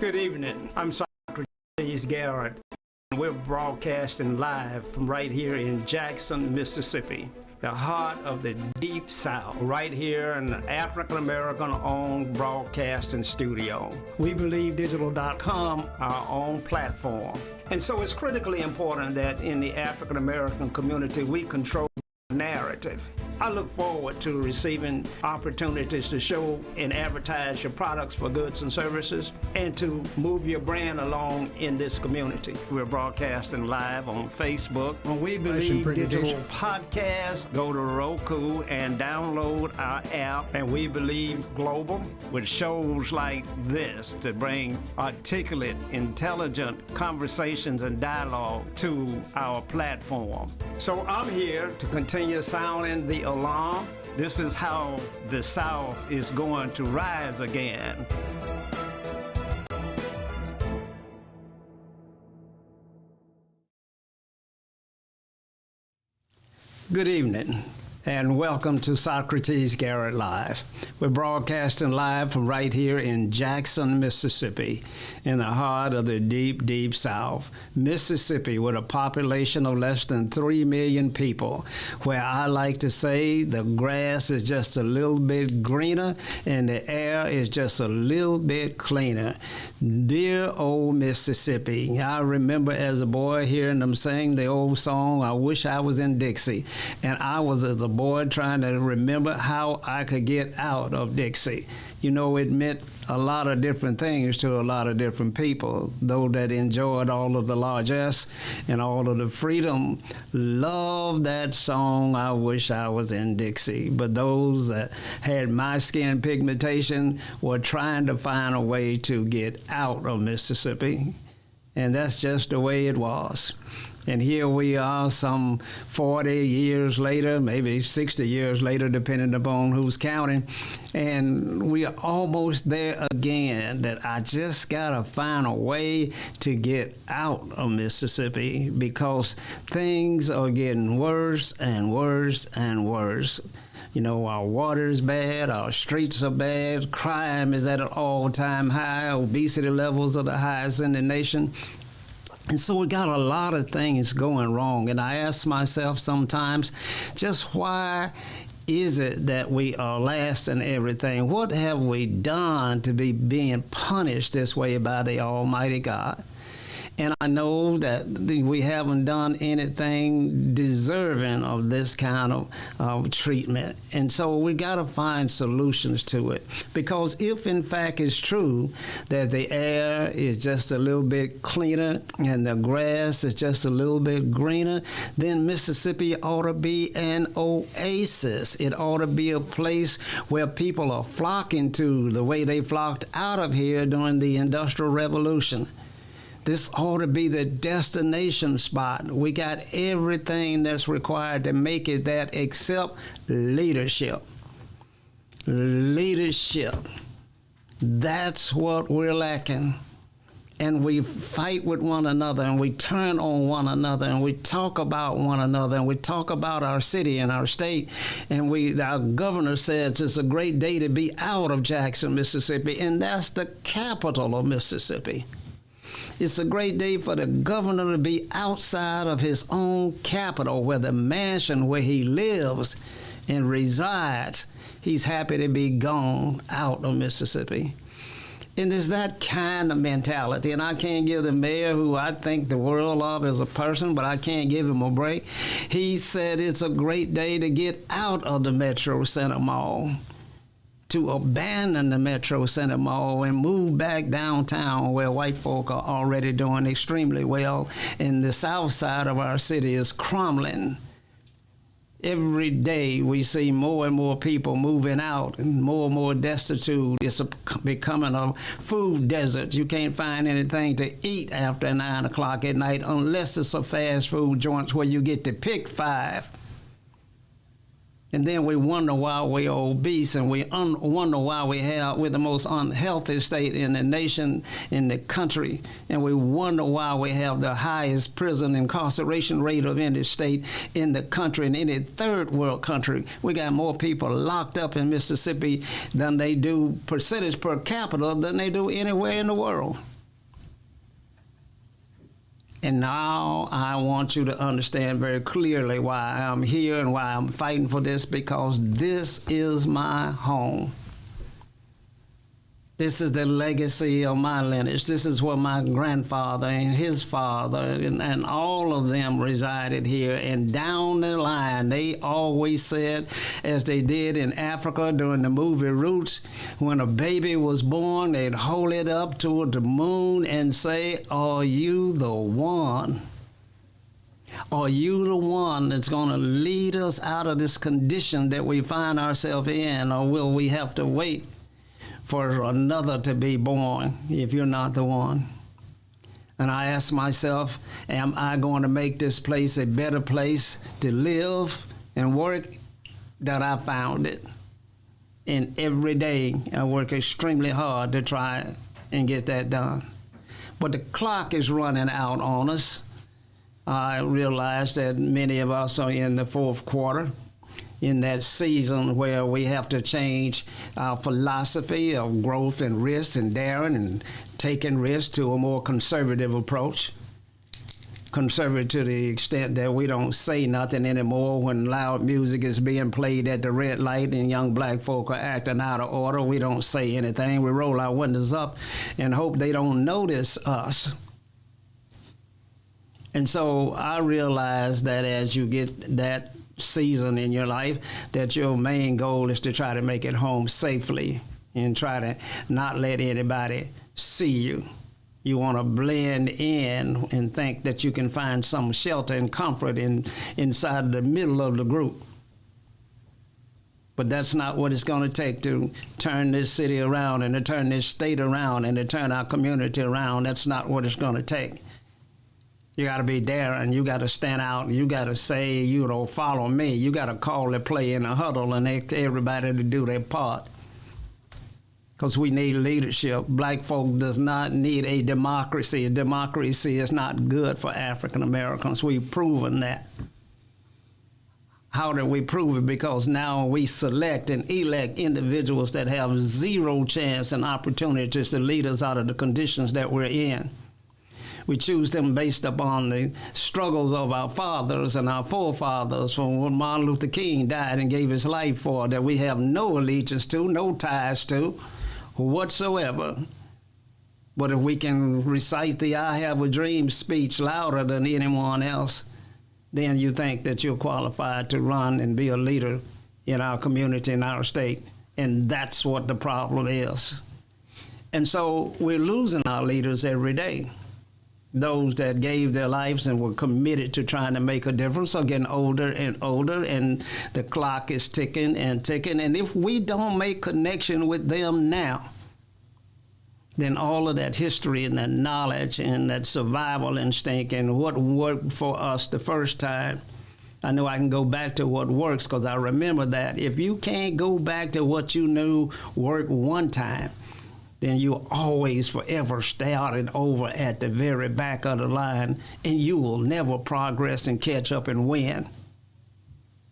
Good evening. I'm Socrates, Garrett. We're broadcasting live from right here in Jackson, Mississippi, the heart of the Deep South, right here in the African-American-owned broadcasting studio. We believe digital.com, our own platform. And so it's critically important that in the African-American community, we control the narrative. I look forward to receiving opportunities to show and advertise your products for goods and services and to move your brand along in this community. We're broadcasting live on Facebook. When We Believe Digital Podcast, go to Roku and download our app, and We Believe Global, with shows like this to bring articulate, intelligent conversations and dialogue to our platform. So I'm here to continue sounding the alarm. This is how the South is going to rise again. Good evening, and welcome to Socrates Garrett Live. We're broadcasting live from right here in Jackson, Mississippi, in the heart of the deep, deep South. Mississippi, with a population of less than 3 million people, where I like to say the grass is just a little bit greener and the air is just a little bit cleaner. Dear old Mississippi, I remember as a boy hearing them sing the old song, I Wish I Was in Dixie. And I was, as a boy, trying to remember how I could get out of Dixie. You know, it meant a lot of different things to a lot of different people. Those that enjoyed all of the largesse and all of the freedom loved that song, I Wish I Was in Dixie. But those that had my skin pigmentation were trying to find a way to get out of Mississippi. And that's just the way it was. And here we are some 40 years later, maybe 60 years later, depending upon who's counting. And we are almost there again, that I just got to find a way to get out of Mississippi because things are getting worse and worse and worse. You know, our water is bad, our streets are bad, crime is at an all-time high, obesity levels are the highest in the nation. And so we got a lot of things going wrong. And I ask myself sometimes, just why is it that we are last in everything? What have we done to be being punished this way by the Almighty God? And I know that we haven't done anything deserving of this kind of treatment. And so we got to find solutions to it. Because if in fact it's true that the air is just a little bit cleaner and the grass is just a little bit greener, then Mississippi ought to be an oasis. It ought to be a place where people are flocking to the way they flocked out of here during the Industrial Revolution. This ought to be the destination spot. We got everything that's required to make it that except leadership. Leadership. That's what we're lacking. And we fight with one another, and we turn on one another, and we talk about one another, and we talk about our city and our state. And our governor says it's a great day to be out of Jackson, Mississippi, and that's the capital of Mississippi. It's a great day for the governor to be outside of his own capital, where the mansion where he lives and resides. He's happy to be gone out of Mississippi. And it's that kind of mentality. And I can't give the mayor, who I think the world of as a person, but I can't give him a break. He said it's a great day to get out of the Metro Center Mall, to abandon the Metro Center Mall and move back downtown, where white folk are already doing extremely well, and the south side of our city is crumbling. Every day we see more and more people moving out and more destitute. It's becoming a food desert. You can't find anything to eat after 9 o'clock at night unless it's a fast food joint where you get to pick 5. And then we wonder why we're obese, and we wonder why we're the most unhealthy state in the nation, in the country. And we wonder why we have the highest prison incarceration rate of any state in the country, in any third world country. We got more people locked up in Mississippi than they do percentage per capita than they do anywhere in the world. And now I want you to understand very clearly why I'm here and why I'm fighting for this, because this is my home. This is the legacy of my lineage. This is where my grandfather and his father and all of them resided here. And down the line, they always said, as they did in Africa during the movie Roots, when a baby was born, they'd hold it up toward the moon and say, "Are you the one? Are you the one that's going to lead us out of this condition that we find ourselves in, or will we have to wait for another to be born if you're not the one?" And I ask myself, am I going to make this place a better place to live and work than I found it? And every day I work extremely hard to try and get that done. But the clock is running out on us. I realize that many of us are in the fourth quarter, in that season where we have to change our philosophy of growth and risk and daring and taking risks to a more conservative approach. Conservative to the extent that we don't say nothing anymore when loud music is being played at the red light and young black folk are acting out of order. We don't say anything. We roll our windows up and hope they don't notice us. And so I realize that as you get that season in your life, that your main goal is to try to make it home safely and try to not let anybody see you. You want to blend in and think that you can find some shelter and comfort inside the middle of the group. But that's not what it's going to take to turn this city around and to turn this state around and to turn our community around. That's not what it's going to take. You got to be daring. You got to stand out. You got to say, follow me. You got to call the play in a huddle and ask everybody to do their part. Because we need leadership. Black folk does not need a democracy. A democracy is not good for African Americans. We've proven that. How did we prove it? Because now we select and elect individuals that have zero chance and opportunities to lead us out of the conditions that we're in. We choose them based upon the struggles of our fathers and our forefathers from when Martin Luther King died and gave his life for, that we have no allegiance to, no ties to whatsoever. But if we can recite the "I Have a Dream" speech louder than anyone else, then you think that you're qualified to run and be a leader in our community, in our state. And that's what the problem is. And so we're losing our leaders every day. Those that gave their lives and were committed to trying to make a difference are getting older and older, and the clock is ticking and ticking. And if we don't make connection with them now, then all of that history and that knowledge and that survival instinct and what worked for us the first time, I know I can go back to what works because I remember that. If you can't go back to what you knew worked one time, then you always forever starting over at the very back of the line, and you will never progress and catch up and win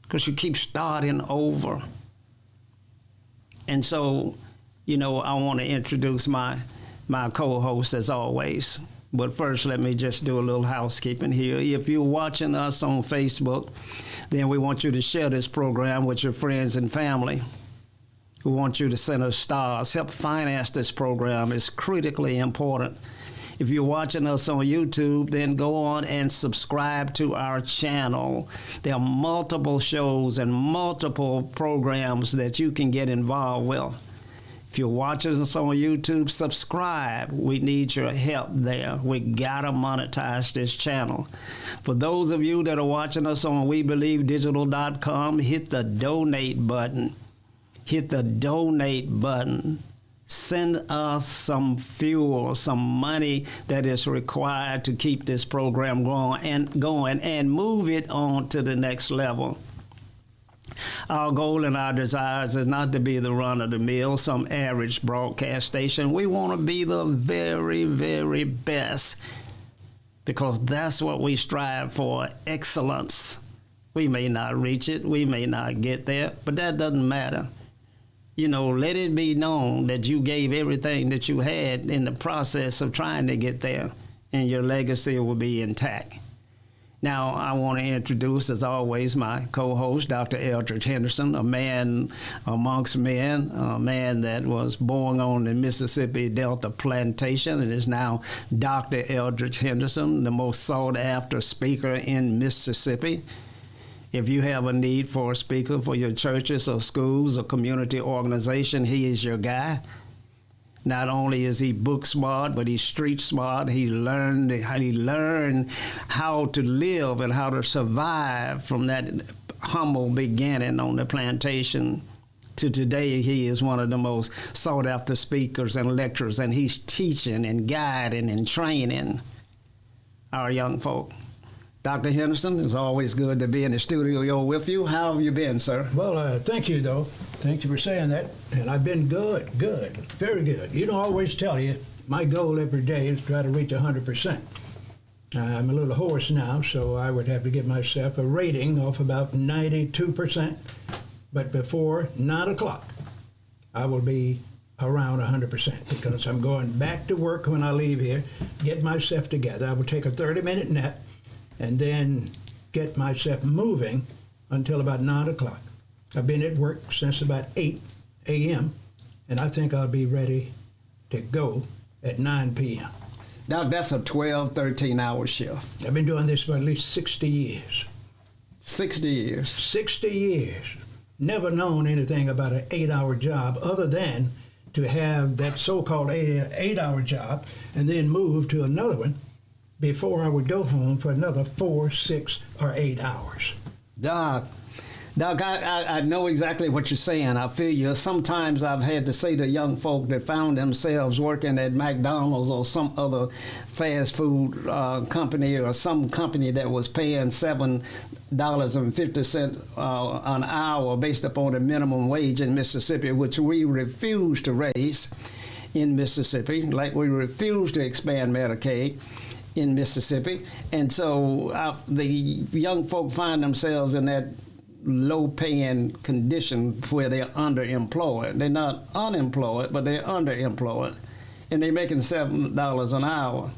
because you keep starting over. And so, I want to introduce my co-host as always. But first, let me just do a little housekeeping here. If you're watching us on Facebook, then we want you to share this program with your friends and family. We want you to send us stars. Help finance this program. It's critically important. If you're watching us on YouTube, then go on and subscribe to our channel. There are multiple shows and multiple programs that you can get involved with. If you're watching us on YouTube, subscribe. We need your help there. We gotta monetize this channel. For those of you that are watching us on WeBelieveDigital.com, hit the donate button. Hit the donate button. Send us some fuel, some money that is required to keep this program going and move it on to the next level. Our goal and our desires is not to be the run-of-the-mill, some average broadcast station. We want to be the very, very best, because that's what we strive for, excellence. We may not reach it, we may not get there, but that doesn't matter. You know, let it be known that you gave everything that you had in the process of trying to get there, and your legacy will be intact. Now, I want to introduce, as always, my co-host, Dr. Eldridge Henderson, a man amongst men, a man that was born on the Mississippi Delta Plantation and is now Dr. Eldridge Henderson, the most sought-after speaker in Mississippi. If you have a need for a speaker for your churches or schools or community organization, he is your guy. Not only is he book smart, but he's street smart. He learned how to live and how to survive from that humble beginning on the plantation to today. He is one of the most sought after speakers and lecturers, and he's teaching and guiding and training our young folk. Dr. Henderson, it's always good to be in the studio with you. How have you been, sir? Well, thank you, though. Thank you for saying that. And I've been good, very good. You know, I always tell you, my goal every day is to try to reach 100%. I'm a little hoarse now, so I would have to give myself a rating of about 92%. But before 9 o'clock, I will be around 100% because I'm going back to work when I leave here, get myself together. I will take a 30-minute nap and then get myself moving until about 9 o'clock. I've been at work since about 8 a.m., and I think I'll be ready to go at 9 p.m. Now, that's a 12, 13-hour shift. I've been doing this for at least 60 years. 60 years? 60 years. Never known anything about an 8-hour job other than to have that so-called 8-hour job and then move to another one before I would go home for another 4, 6, or 8 hours. Doc, I know exactly what you're saying. I feel you. Sometimes I've had to say to young folk that found themselves working at McDonald's or some other fast food company or some company that was paying $7.50 an hour based upon the minimum wage in Mississippi, which we refuse to raise in Mississippi, like we refuse to expand Medicaid in Mississippi. And so the young folk find themselves in that low-paying condition where they're underemployed. They're not unemployed, but they're underemployed. And they're making $7 an hour.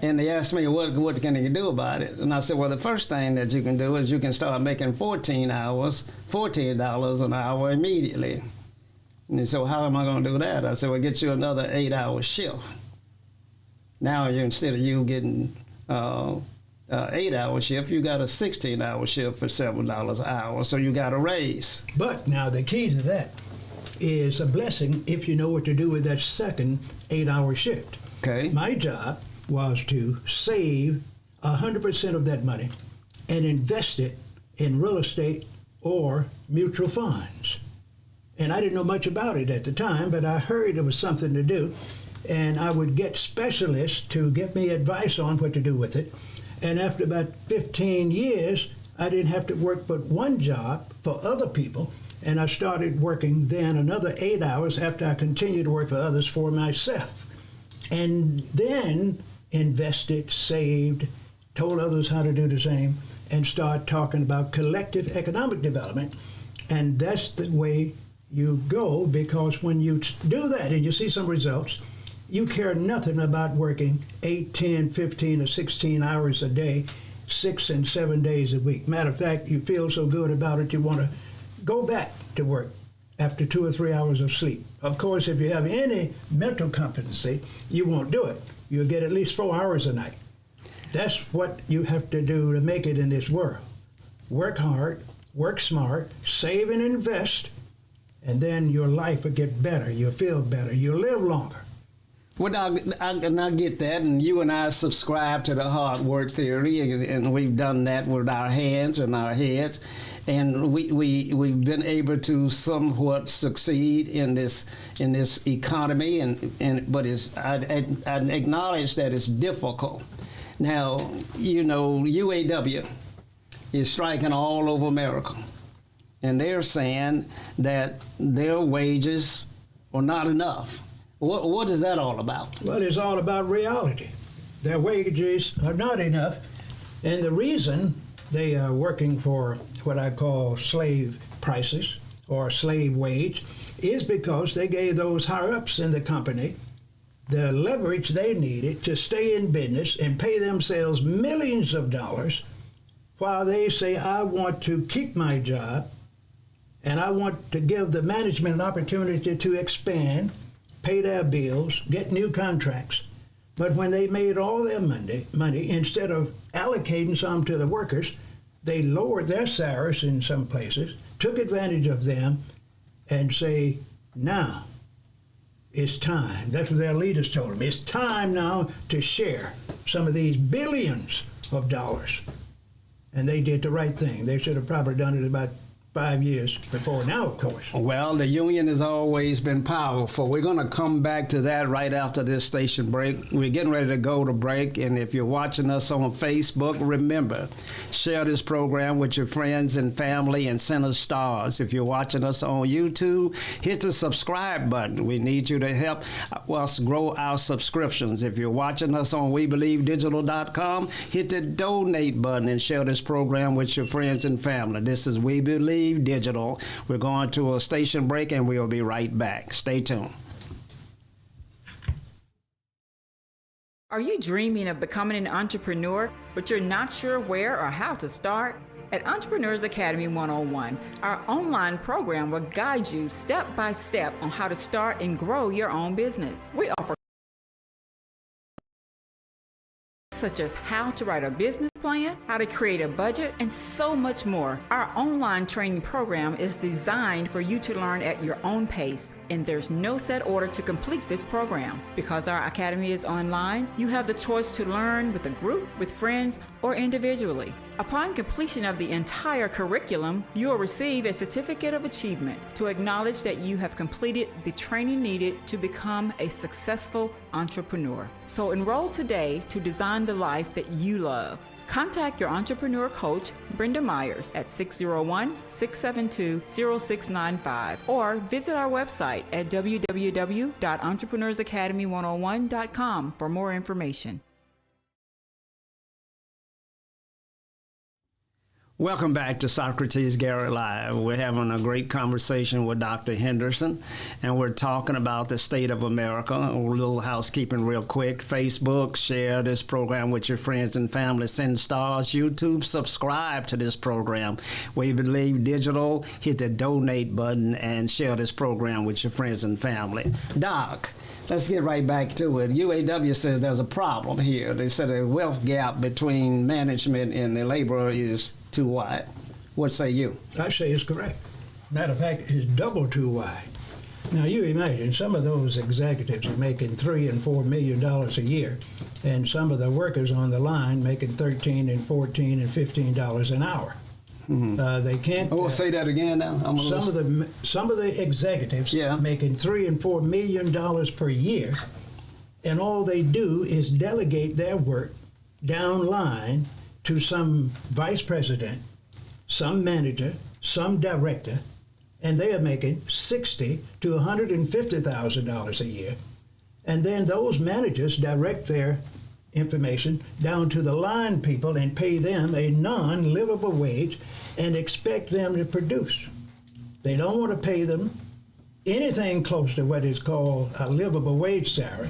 And they asked me, what can you do about it? And I said, well, the first thing that you can do is you can start making $14 an hour immediately. And they said, well, how am I going to do that? I said, well, get you another 8-hour shift. Now, instead of you getting 8-hour shift, you got a 16-hour shift for $7 an hour, so you got a raise. But now the key to that is a blessing if you know what to do with that second 8-hour shift. Okay. My job was to save 100% of that money and invest it in real estate or mutual funds. And I didn't know much about it at the time, but I heard it was something to do. And I would get specialists to give me advice on what to do with it. And after about 15 years, I didn't have to work but one job for other people. And I started working then another 8 hours after I continued to work for others for myself. And then invested, saved, told others how to do the same, and started talking about collective economic development. And that's the way you go, because when you do that and you see some results, you care nothing about working 8, 10, 15, or 16 hours a day, 6 and 7 days a week. Matter of fact, you feel so good about it, you want to go back to work after 2 or 3 hours of sleep. Of course, if you have any mental competency, you won't do it. You'll get at least 4 hours a night. That's what you have to do to make it in this world. Work hard, work smart, save and invest, and then your life will get better. You'll feel better. You'll live longer. Well, I get that, and you and I subscribe to the hard work theory, and we've done that with our hands and our heads, and we've been able to somewhat succeed in this economy, but I acknowledge that it's difficult. Now, you know, UAW is striking all over America. and they're saying that their wages are not enough. What is that all about? Well, it's all about reality. Their wages are not enough, and the reason they are working for what I call slave prices or slave wage is because they gave those higher-ups in the company the leverage they needed to stay in business and pay themselves millions of dollars while they say, I want to keep my job and I want to give the management an opportunity to expand, pay their bills, get new contracts. But when they made all their money, instead of allocating some to the workers, they lowered their salaries in some places, took advantage of them, and say, now it's time. That's what their leaders told them. It's time now to share some of these billions of dollars. And they did the right thing. They should have probably done it about 5 years before now, of course. Well, the union has always been powerful. We're going to come back to that right after this station break. We're getting ready to go to break, and if you're watching us on Facebook, remember, share this program with your friends and family and send us stars. If you're watching us on YouTube, hit the subscribe button. We need you to help us grow our subscriptions. If you're watching us on WeBelieveDigital.com, hit the donate button and share this program with your friends and family. This is We Believe Digital. We're going to a station break and we'll be right back. Stay tuned. Are you dreaming of becoming an entrepreneur, but you're not sure where or how to start? At Entrepreneurs Academy 101, our online program will guide you step by step on how to start and grow your own business. We offer such as how to write a business plan, how to create a budget, and so much more. Our online training program is designed for you to learn at your own pace, and there's no set order to complete this program. Because our academy is online, you have the choice to learn with a group, with friends, or individually. Upon completion of the entire curriculum, you will receive a certificate of achievement to acknowledge that you have completed the training needed to become a successful entrepreneur. So enroll today to design the life that you love. Contact your entrepreneur coach, Brenda Myers, at 601-672-0695 or visit our website at www.entrepreneursacademy101.com for more information. Welcome back to Socrates Garrett Live. We're having a great conversation with Dr. Henderson, and we're talking about the state of America. A little housekeeping real quick. Facebook, share this program with your friends and family. Send stars. YouTube, subscribe to this program. We Believe Digital, hit the donate button and share this program with your friends and family. Doc, let's get right back to it. UAW says there's a problem here. They said the wealth gap between management and the labor is too wide. What say you? I say it's correct. Matter of fact, it's double too wide. Now you imagine some of those executives are making $3 and $4 million a year, and some of the workers on the line making $13 and $14 and $15 an hour. Mm-hmm. They can't. Say that again now. Some of the executives making $3 and $4 million per year, and all they do is delegate their work down line to some vice president, some manager, some director, and they are making $60,000 to $150,000 a year. And then those managers direct their information down to the line people and pay them a non-livable wage and expect them to produce. They don't want to pay them anything close to what is called a livable wage salary.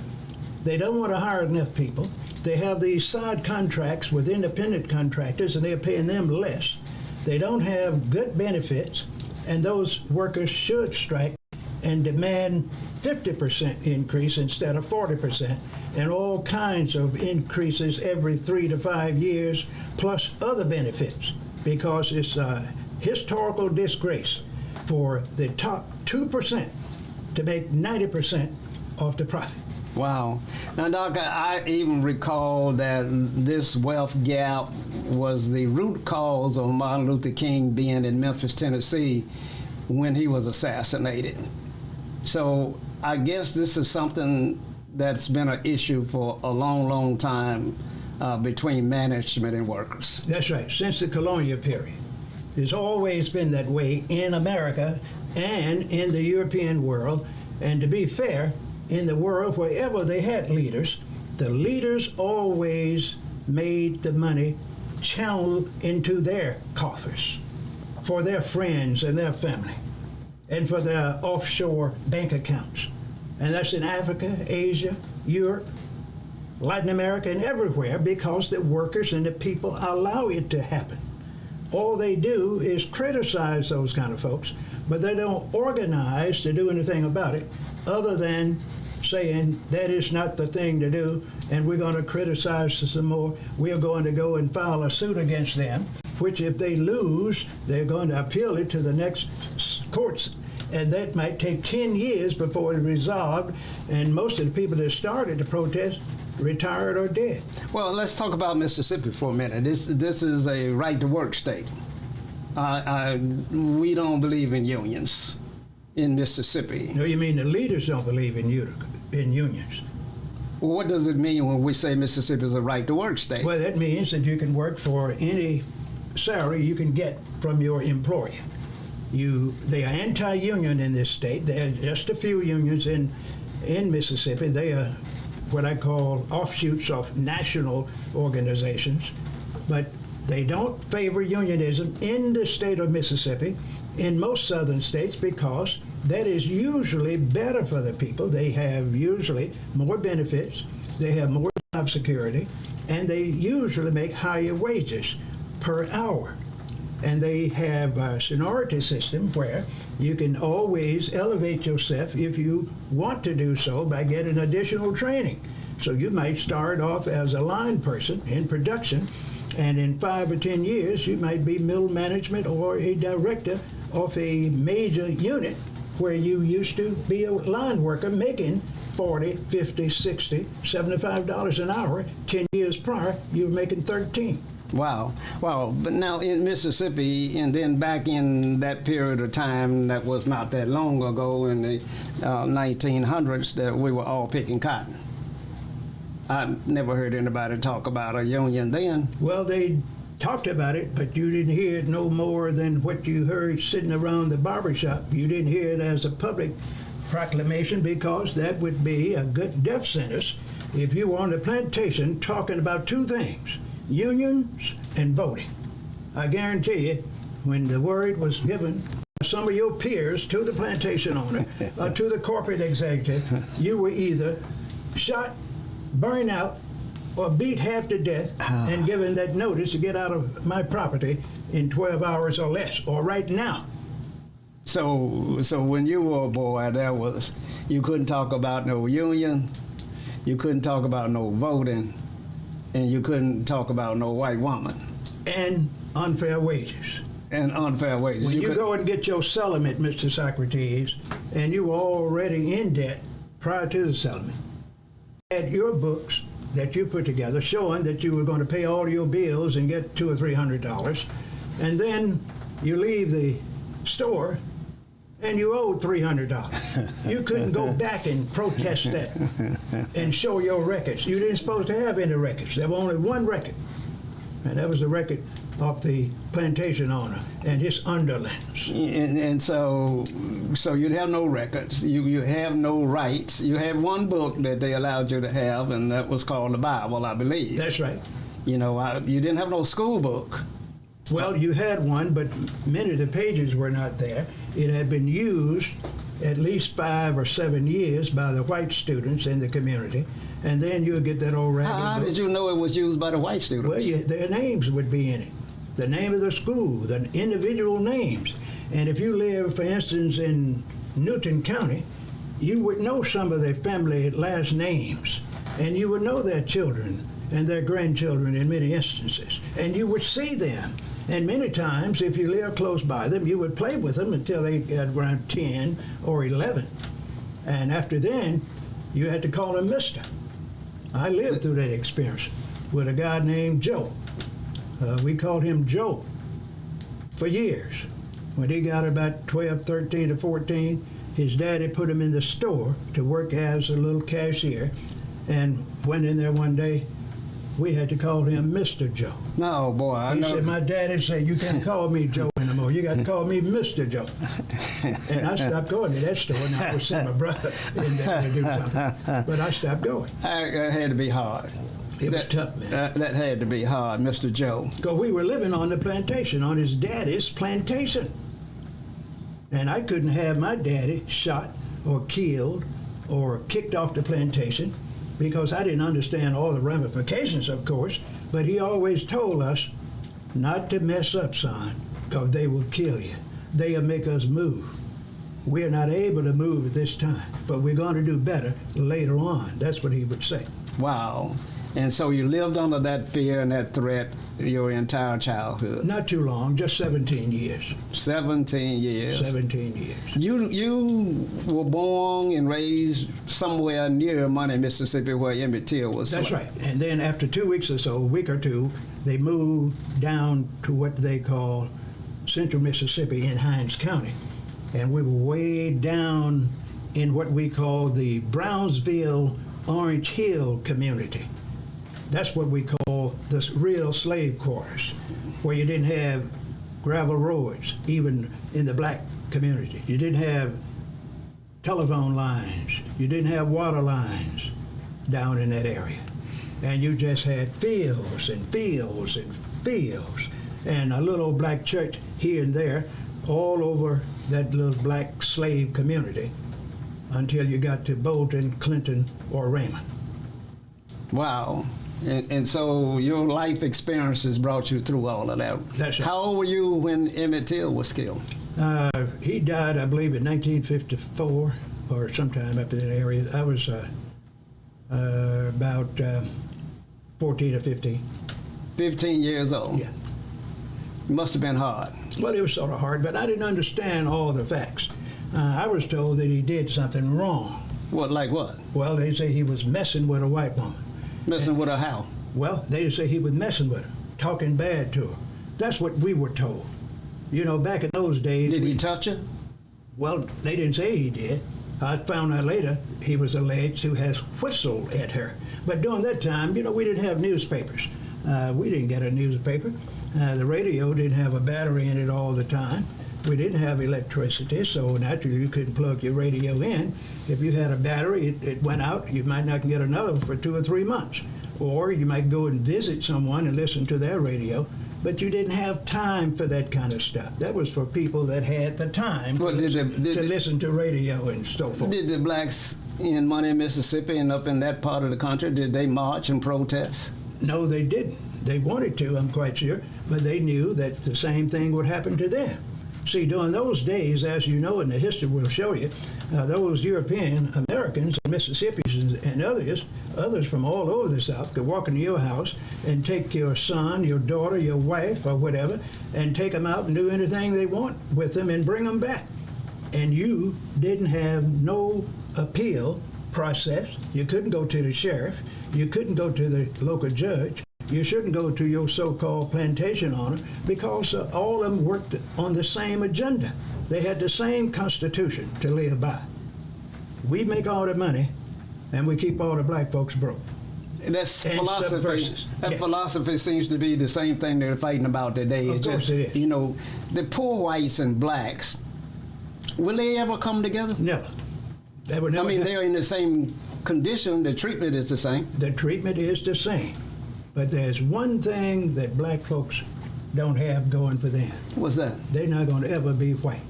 They don't want to hire enough people. They have these side contracts with independent contractors, and they're paying them less. They don't have good benefits, and those workers should strike and demand 50% increase instead of 40%, and all kinds of increases every 3 to 5 years, plus other benefits, because it's a historical disgrace for the top 2% to make 90% of the profit. Wow. Now, Doc, I even recall that this wealth gap was the root cause of Martin Luther King being in Memphis, Tennessee, when he was assassinated. So I guess this is something that's been an issue for a long, long time between management and workers. That's right, since the colonial period. It's always been that way in America and in the European world. And to be fair, in the world, wherever they had leaders, the leaders always made the money channeled into their coffers for their friends and their family and for their offshore bank accounts. And that's in Africa, Asia, Europe, Latin America, and everywhere, because the workers and the people allow it to happen. All they do is criticize those kind of folks, but they don't organize to do anything about it other than saying that is not the thing to do, and we're going to criticize some more. We're going to go and file a suit against them, which if they lose, they're going to appeal it to the next courts, and that might take 10 years before it's resolved, and most of the people that started the protest retired or dead. Well, let's talk about Mississippi for a minute. This is a right-to-work state. We don't believe in unions in Mississippi. No, you mean the leaders don't believe in unions? Well, what does it mean when we say Mississippi is a right-to-work state? Well, that means that you can work for any salary you can get from your employer. They are anti-union in this state. There are just a few unions in Mississippi. They are what I call offshoots of national organizations, but they don't favor unionism in the state of Mississippi, in most southern states, because that is usually better for the people. They have usually more benefits, they have more job security, and they usually make higher wages per hour. And they have a seniority system where you can always elevate yourself if you want to do so by getting additional training. So you might start off as a line person in production, and in 5 or 10 years you might be middle management or a director of a major unit where you used to be a line worker making $40, $50, $60, $75 an hour. 10 years prior, you were making 13. Wow. But now in Mississippi, and then back in that period of time that was not that long ago in the 1900s, that we were all picking cotton. I never heard anybody talk about a union then. Well, they talked about it, but you didn't hear it no more than what you heard sitting around the barbershop. You didn't hear it as a public proclamation, because that would be a good death sentence if you were on the plantation talking about two things: unions and voting. I guarantee you, when the word was given by some of your peers to the plantation owner or to the corporate executive, you were either shot, burned out, or beat half to death and given that notice to get out of my property in 12 hours or less, or right now. So when you were a boy, you couldn't talk about no union, you couldn't talk about no voting, and you couldn't talk about no white woman. And unfair wages. And unfair wages. When you go and get your settlement, Mr. Socrates, and you were already in debt prior to the settlement, had your books that you put together showing that you were going to pay all your bills and get $200 or $300, and then you leave the store and you owed $300. You couldn't go back and protest that and show your records. You didn't supposed to have any records. There was only one record, and that was the record of the plantation owner and his underlings. And so you'd have no records. You have no rights. You had one book that they allowed you to have, and that was called the Bible, I believe. That's right. You know, you didn't have no school book. Well, you had one, but many of the pages were not there. It had been used at least 5 or 7 years by the white students in the community, and then you would get that old ragged How book. did you know it was used by the white students? Well, their names would be in it. The name of the school, the individual names. And if you live, for instance, in Newton County, you would know some of their family last names, and you would know their children and their grandchildren in many instances, and you would see them. And many times, if you live close by them, you would play with them until they got around 10 or 11. And after then, you had to call them Mister. I lived through that experience with a guy named Joe. We called him Joe for years. When he got about 12, 13, or 14, his daddy put him in the store to work as a little cashier, and went in there one day we had to call him Mr. Joe. No, boy, I He know. said, my daddy said, you can't call me Joe anymore. You got to call me Mr. Joe. And I stopped going to that store, and I was sending my brother in there to do something. But I stopped going. That had to be hard. It was tough, man. That had to be hard, Mr. Joe. Because we were living on the plantation, on his daddy's plantation. And I couldn't have my daddy shot or killed or kicked off the plantation because I didn't understand all the ramifications, of course, but he always told us not to mess up, son, because they will kill you. They'll make us move. We're not able to move at this time, but we're going to do better later on. That's what he would say. Wow. And so you lived under that fear and that threat your entire childhood. Not too long, just 17 years. 17 years. 17 years. You were born and raised somewhere near Money, Mississippi, where Emmett Till was. That's right. And then after 2 weeks or so, a week or two, they moved down to what they call Central Mississippi in Hinds County. And we were way down in what we call the Brownsville Orange Hill community. That's what we call the real slave quarters, where you didn't have gravel roads, even in the black community. You didn't have telephone lines. You didn't have water lines down in that area. And you just had fields and fields and fields, and a little black church here and there all over that little black slave community until you got to Bolton, Clinton, or Raymond. Wow. And so your life experiences brought you through all of that. That's right. How old were you when Emmett Till was killed? He died, I believe, in 1954 or sometime up in that area. I was about 14 or 15. 15 years old. Yeah. Must have been hard. Well, it was sort of hard, but I didn't understand all the facts. I was told that he did something wrong. What, like what? Well, they say he was messing with a white woman. Messing with her how? Well, they say he was messing with her, talking bad to her. That's what we were told. You know, back in those days. Did he touch her? Well, they didn't say he did. I found out later he was alleged to have whistled at her. But during that time, you know, we didn't have newspapers. We didn't get a newspaper. The radio didn't have a battery in it all the time. We didn't have electricity, so naturally you couldn't plug your radio in. If you had a battery, it went out, you might not get another one for 2 or 3 months. Or you might go and visit someone and listen to their radio, but you didn't have time for that kind of stuff. That was for people that had the time to listen to radio and so forth. Did the blacks in Money, Mississippi, and up in that part of the country, did they march and protest? No, they didn't. They wanted to, I'm quite sure, but they knew that the same thing would happen to them. See, during those days, as you know, and the history will show you, those European Americans, Mississippians and others from all over the South could walk into your house and take your son, your daughter, your wife, or whatever, and take them out and do anything they want with them and bring them back. And you didn't have no appeal process. You couldn't go to the sheriff. You couldn't go to the local judge. You shouldn't go to your so-called plantation owner because all of them worked on the same agenda. They had the same constitution to live by. We make all the money, and we keep all the black folks broke. That's And philosophy. subversives. That Yeah. philosophy seems to be the same thing they're fighting about today. Of It's course just, it is. you know, the poor whites and blacks, will they ever come together? Never. That would I never mean, happen. they're in the same condition. The treatment is the same. The treatment is the same. But there's one thing that black folks don't have going for them. What's that? They're not going to ever be white.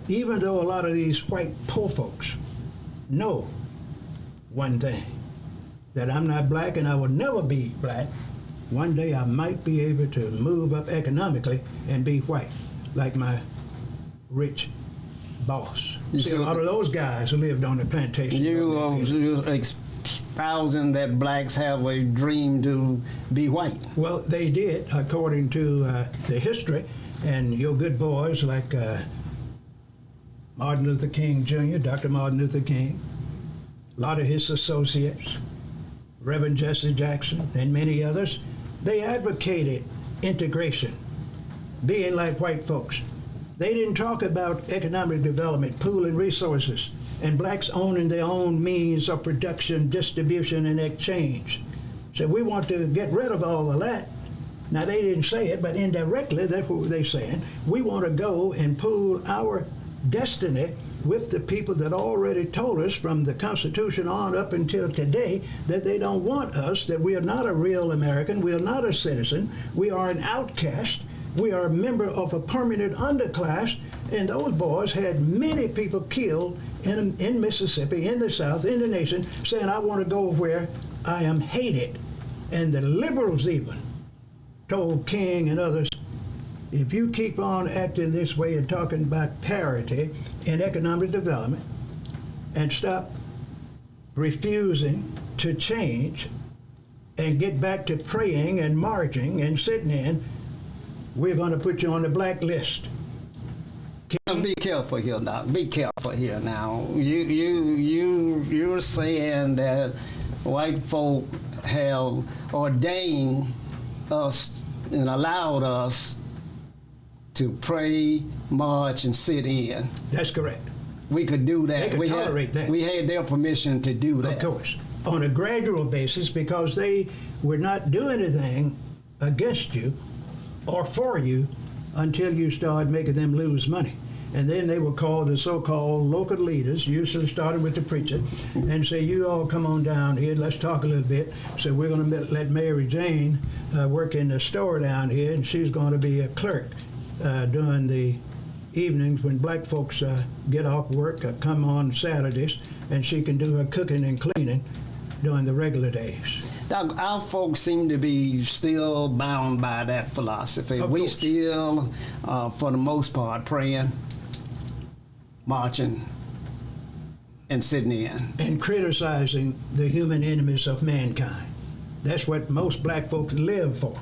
Even though a lot of these white poor folks know one thing, that I'm not black and I will never be black. One day I might be able to move up economically and be white, like my rich boss. See, a lot of those guys lived on the plantation. You espousing that blacks have a dream to be white. Well, they did, according to the history, and your good boys like Martin Luther King Jr., Dr. Martin Luther King, a lot of his associates, Reverend Jesse Jackson, and many others, they advocated integration, being like white folks. They didn't talk about economic development, pooling resources, and blacks owning their own means of production, distribution, and exchange. said, we want to get rid of all of that. Now, they didn't say it, but indirectly, that's what they're saying. We want to go and pool our destiny with the people that already told us from the Constitution on up until today that they don't want us, that we are not a real American, we are not a citizen, we are an outcast, we are a member of a permanent underclass, and those boys had many people killed in Mississippi, in the South, in the nation, saying, I want to go where I am hated. And the liberals even told King and others, if you keep on acting this way and talking about parity in economic development and stop refusing to change and get back to praying and marching and sitting in, we're going to put you on the blacklist. Be careful here, Doc. Be careful here now. You're saying that white folk have ordained us and allowed us to pray, march, and sit in. That's correct. We could do that. They could tolerate that. We had their permission to do that. Of course. On a gradual basis, because they would not do anything against you or for you until you start making them lose money. And then they will call the so-called local leaders, usually started with the preacher, and say, you all come on down here, let's talk a little bit. So we're going to let Mary Jane work in the store down here, and she's going to be a clerk during the evenings when black folks get off work, come on Saturdays, and she can do her cooking and cleaning during the regular days. Now, our folks seem to be still bound by that philosophy. We still, for the most part, praying, marching, and sitting in. And criticizing the human enemies of mankind. That's what most black folks live for.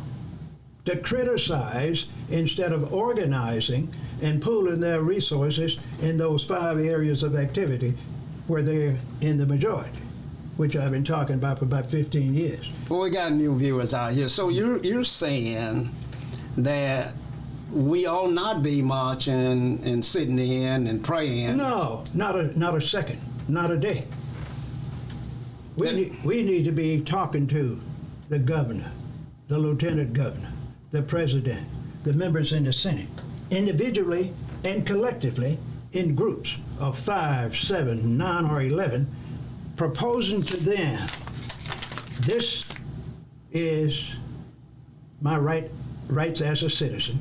To criticize instead of organizing and pooling their resources in those 5 areas of activity where they're in the majority, which I've been talking about for about 15 years. Well, we got new viewers out here. So you're saying that we ought not be marching and sitting in and praying? No, not a second, not a day. We need to be talking to the governor, the lieutenant governor, the president, the members in the Senate, individually and collectively in groups of 5, 7, 9, or 11, proposing to them, this is my rights as a citizen.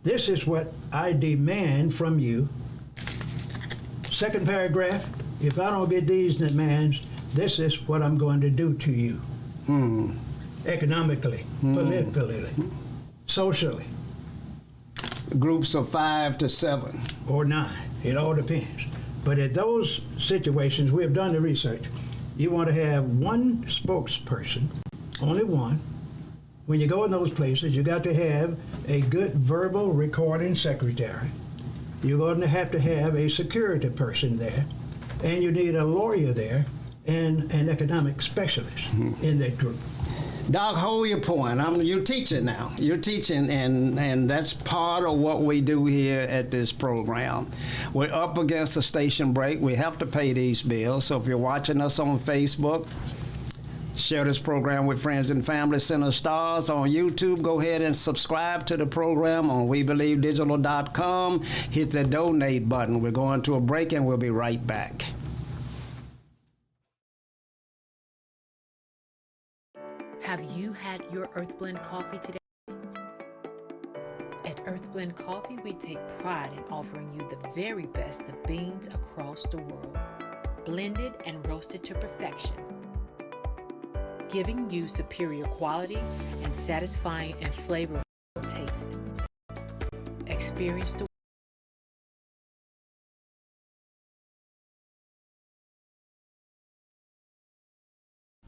This is what I demand from you. Second paragraph, if I don't get these demands, this is what I'm going to do to you. Economically, politically, socially. Groups of 5 to 7. Or 9, it all depends. But at those situations, we have done the research. You want to have one spokesperson, only one. When you go in those places, you got to have a good verbal recording secretary. You're going to have a security person there, and you need a lawyer there and an economic specialist in that group. Doc, hold your point. You're teaching now. You're teaching, and that's part of what we do here at this program. We're up against a station break. We have to pay these bills. So if you're watching us on Facebook, share this program with friends and family. Send us stars on YouTube. Go ahead and subscribe to the program on WeBelieveDigital.com. Hit the donate button. We're going to a break, and we'll be right back. Have you had your Earthblend coffee today? At Earthblend Coffee, we take pride in offering you the very best of beans across the world, blended and roasted to perfection, giving you superior quality and satisfying and flavorful taste. Experience the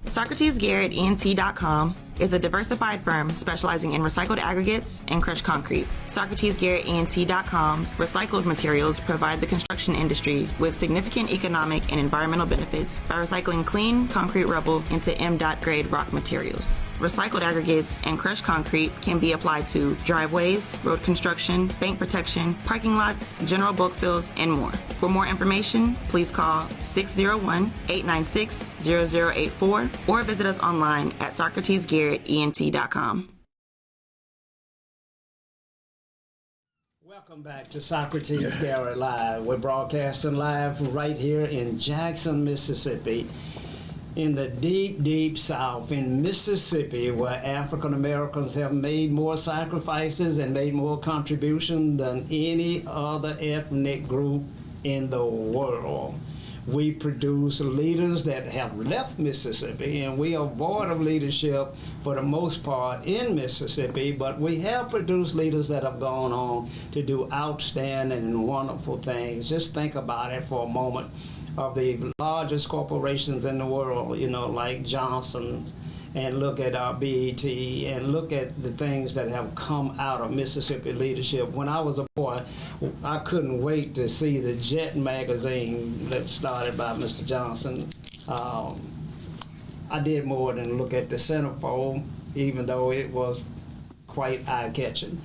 Socrates Garrett, NT.com, is a diversified firm specializing in recycled aggregates and crushed concrete. Socrates Garrett ENT.com's recycled materials provide the construction industry with significant economic and environmental benefits by recycling clean concrete rubble into M.Dot grade rock materials. Recycled aggregates and crushed concrete can be applied to driveways, road construction, bank protection, parking lots, general bulk fills, and more. For more information, please call 601-896-0084 or visit us online at SocratesGarrettENT.com. Welcome back to Socrates Garrett Live. We're broadcasting live right here in Jackson, Mississippi, in the deep, deep South, in Mississippi, where African Americans have made more sacrifices and made more contribution than any other ethnic group in the world. We produce leaders that have left Mississippi, and we are void of leadership for the most part in Mississippi, but we have produced leaders that have gone on to do outstanding and wonderful things. Just think about it for a moment, of the largest corporations in the world, you know, like Johnson's, and look at our BET, and look at the things that have come out of Mississippi leadership. When I was a boy, I couldn't wait to see the Jet magazine that started by Mr. Johnson. I did more than look at the centerfold, even though it was quite eye-catching.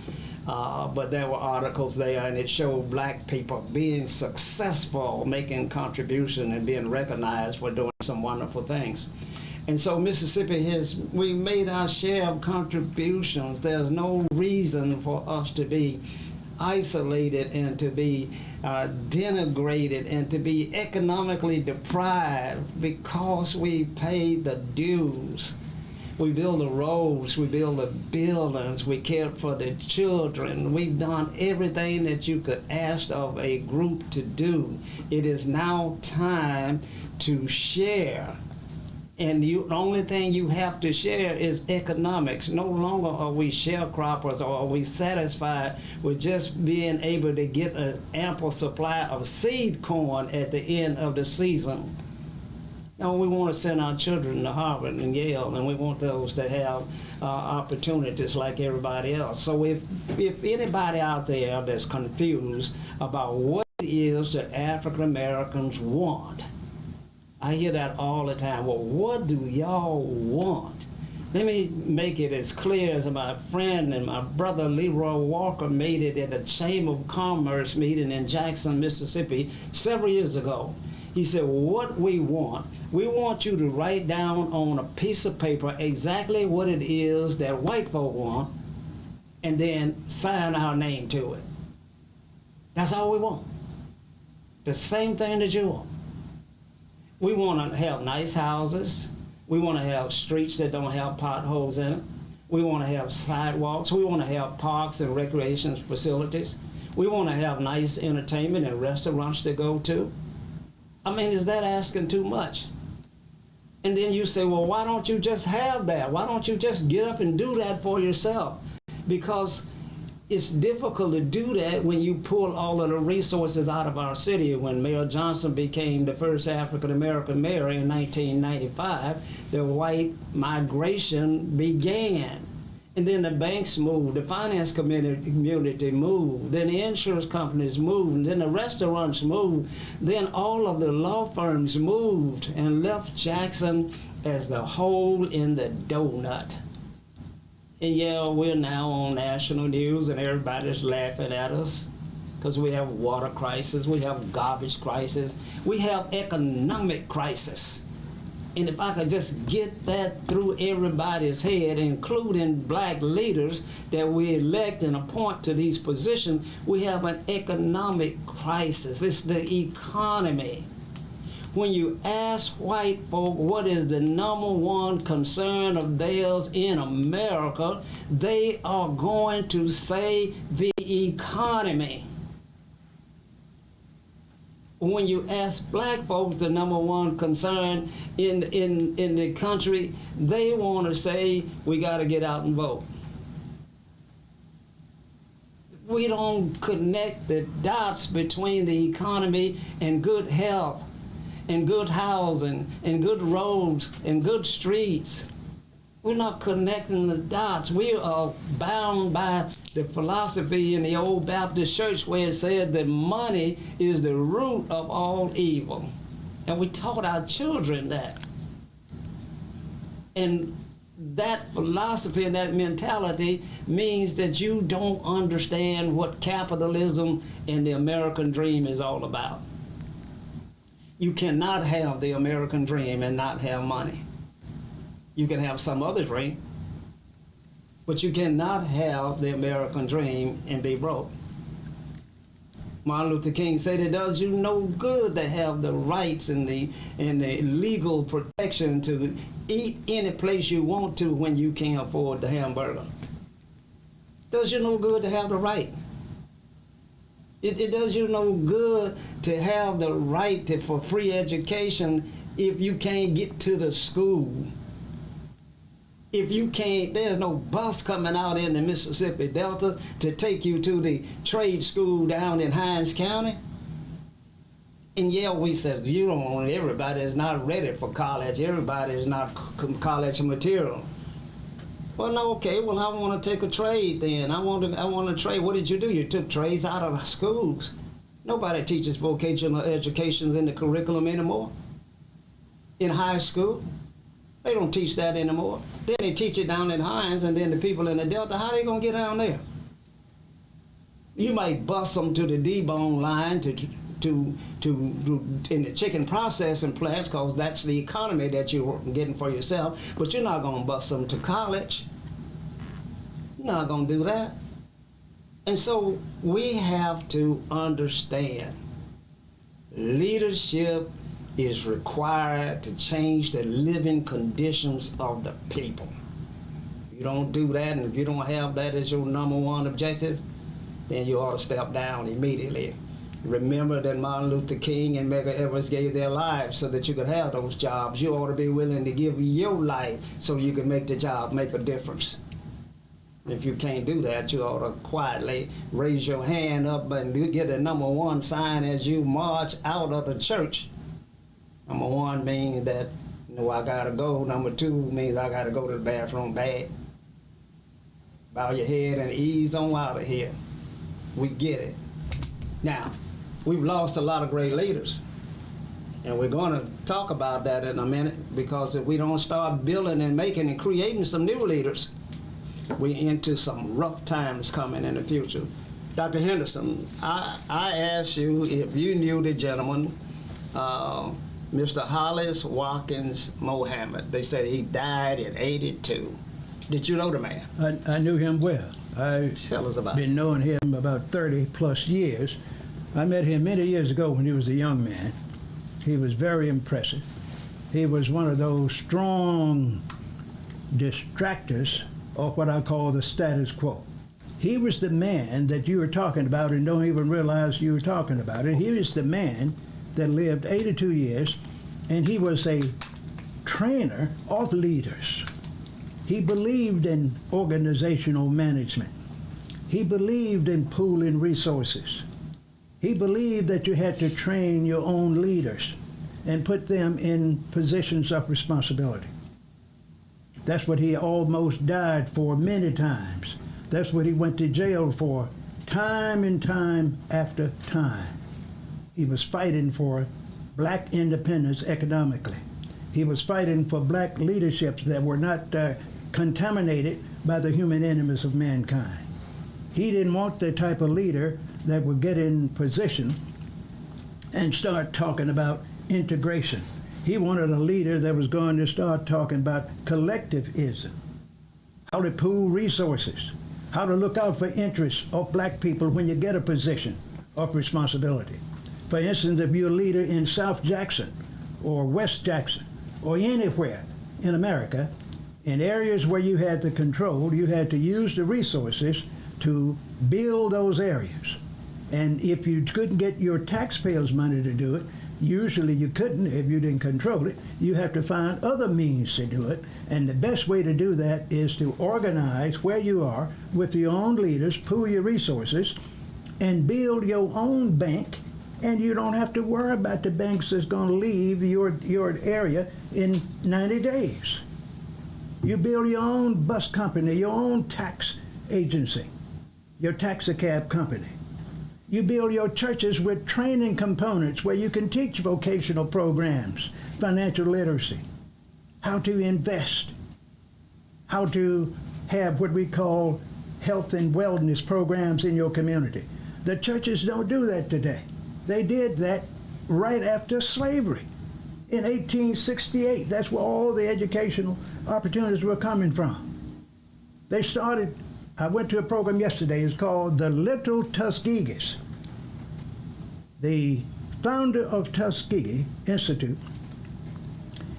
But there were articles there, and it showed black people being successful, making contribution and being recognized for doing some wonderful things. And so Mississippi we made our share of contributions. There's no reason for us to be isolated and to be denigrated and to be economically deprived because we paid the dues. We build the roads, we build the buildings, we cared for the children. We've done everything that you could ask of a group to do. It is now time to share. And the only thing you have to share is economics. No longer are we sharecroppers, or are we satisfied with just being able to get an ample supply of seed corn at the end of the season. No, we want to send our children to Harvard and Yale, and we want those to have opportunities like everybody else. So if anybody out there that's confused about what it is that African Americans want, I hear that all the time. Well, what do y'all want? Let me make it as clear as my friend and my brother Leroy Walker made it at a Chamber of Commerce meeting in Jackson, Mississippi several years ago. He said, what we want you to write down on a piece of paper exactly what it is that white folk want, and then sign our name to it. That's all we want. The same thing that you want. We want to have nice houses. We want to have streets that don't have potholes in it. We want to have sidewalks. We want to have parks and recreation facilities. We want to have nice entertainment and restaurants to go to. I mean, is that asking too much? And then you say, well, why don't you just have that? Why don't you just get up and do that for yourself? Because it's difficult to do that when you pull all of the resources out of our city. When Mayor Johnson became the first African-American mayor in 1995, the white migration began. And then the banks moved, the finance community moved, then the insurance companies moved, then the restaurants moved, then all of the law firms moved and left Jackson as the hole in the donut. And yeah, we're now on national news and everybody's laughing at us because we have water crisis, we have garbage crisis, we have economic crisis. And if I could just get that through everybody's head, including black leaders that we elect and appoint to these positions, we have an economic crisis. It's the economy. When you ask white folk what is the number one concern of theirs in America, they are going to say the economy. When you ask black folks the number one concern in the country, they want to say we got to get out and vote. We don't connect the dots between the economy and good health and good housing and good roads and good streets. We're not connecting the dots. We are bound by the philosophy in the old Baptist church where it said that money is the root of all evil. And we taught our children that. And that philosophy and that mentality means that you don't understand what capitalism and the American dream is all about. You cannot have the American dream and not have money. You can have some other dream, but you cannot have the American dream and be broke. Martin Luther King said it does you no good to have the rights and the legal protection to eat any place you want to when you can't afford the hamburger. Does you no good to have the right. It does you no good to have the right for free education if you can't get to the school. If you can't, there's no bus coming out in the Mississippi Delta to take you to the trade school down in Hinds County. And yeah, we said, you don't want everybody is not ready for college. Everybody is not college material. Well, no, okay, well, I want to take a trade then. I want to trade. What did you do? You took trades out of the schools. Nobody teaches vocational education in the curriculum anymore. In high school, they don't teach that anymore. Then they teach it down in Hinds, and then the people in the Delta, how are they going to get down there? You might bust them to the debone line to in the chicken processing plants, because that's the economy that you're getting for yourself, but you're not going to bust them to college. You're not going to do that. And so we have to understand leadership is required to change the living conditions of the people. If you don't do that, and if you don't have that as your number one objective, then you ought to step down immediately. Remember that Martin Luther King and Medgar Evers gave their lives so that you could have those jobs. You ought to be willing to give your life so you can make the job make a difference. If you can't do that, you ought to quietly raise your hand up and get a number one sign as you march out of the church. Number one means that, I gotta go. Number two means I gotta go to the bathroom bad. Bow your head and ease on out of here. We get it. Now, we've lost a lot of great leaders. And we're going to talk about that in a minute, because if we don't start building and making and creating some new leaders, we're into some rough times coming in the future. Dr. Henderson, I asked you if you knew the gentleman, Mr. Hollis Watkins Mohammed. They said he died at 82. Did you know the man? I knew him well. Tell us about been knowing him about 30 plus years. I met him many years ago when he was a young man. He was very impressive. He was one of those strong distractors of what I call the status quo. He was the man that you were talking about and don't even realize you were talking about it. He was the man that lived 82 years, and he was a trainer of leaders. He believed in organizational management. He believed in pooling resources. He believed that you had to train your own leaders and put them in positions of responsibility. That's what he almost died for many times. That's what he went to jail for time and time after time. He was fighting for black independence economically. He was fighting for black leaderships that were not contaminated by the human enemies of mankind. He didn't want the type of leader that would get in position and start talking about integration. He wanted a leader that was going to start talking about collectivism, how to pool resources, how to look out for interests of black people when you get a position of responsibility. For instance, if you're a leader in South Jackson or West Jackson or anywhere in America, in areas where you had the control, you had to use the resources to build those areas. And if you couldn't get your taxpayers' money to do it, usually you couldn't if you didn't control it. You have to find other means to do it. And the best way to do that is to organize where you are with your own leaders, pool your resources, and build your own bank. And you don't have to worry about the banks that's going to leave your area in 90 days. You build your own bus company, your own tax agency, your taxicab company. You build your churches with training components where you can teach vocational programs, financial literacy, how to invest, how to have what we call health and wellness programs in your community. The churches don't do that today. They did that right after slavery in 1868. That's where all the educational opportunities were coming from. They started, I went to a program yesterday, it's called the Little Tuskegees. The founder of Tuskegee Institute